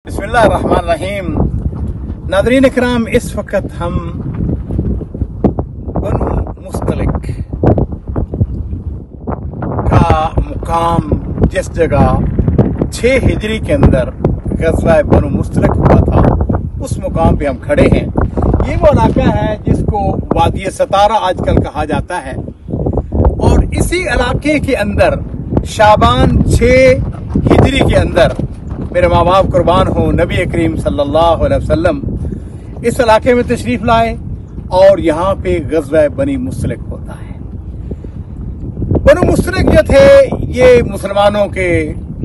बिस्मिल्लाहिर्रहमानिर्रहीम। नाज़रीन इकराम, इस वक्त हम बनु मुस्तलिक का मुकाम, जिस जगह 6 हिजरी के अंदर ग़ज़वा बनु मुस्तलिक हुआ था, उस मुकाम पे हम खड़े हैं। ये वो इलाका है जिसको वादी सतारा आजकल कहा जाता है, और इसी इलाके के अंदर शाबान 6 हिजरी के अंदर मेरे माँ बाप कुर्बान हो, नबी करीम सल्लल्लाहु अलैहि वसल्लम इस इलाके में तशरीफ लाए और यहाँ पे ग़ज़वा बनी मुस्तलिक होता है। बनु मुस्तलिक जो थे ये मुसलमानों के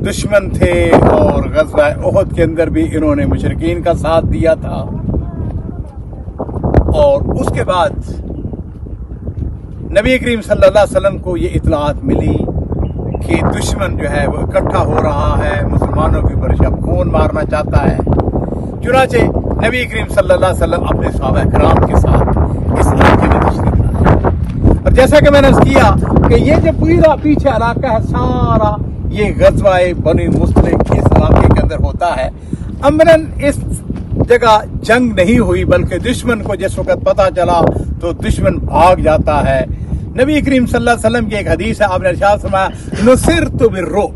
दुश्मन थे, और ग़ज़वा उहद के अंदर भी इन्होंने मुशरिकीन का साथ दिया था। और उसके बाद नबी करीम सल्लल्लाहु अलैहि वसल्लम को ये इत्तलात मिली कि दुश्मन जो है वो इकट्ठा हो रहा है, मुसलमानों के ऊपर शब खून मारना चाहता है। चुनाचे नबी करीम सल्लल्लाहु अलैहि वसल्लम अपने सहाबा किराम के साथ इस इलाके में तशरीफ लाए। और जैसा कि मैंने किया कि ये जो पूरा पीछे इलाका है, सारा ये ग़ज़वा बनी मुस्तलिक इस इलाके के अंदर होता है। अमरन इस जगह जंग नहीं हुई, बल्कि दुश्मन को जिस वक्त पता चला तो दुश्मन भाग जाता है। नबी करीम सल्लल्लाहु अलैहि वसल्लम की एक हदीस है, आपने इरशाद फरमाया, नुसिरतु बिर्रुब।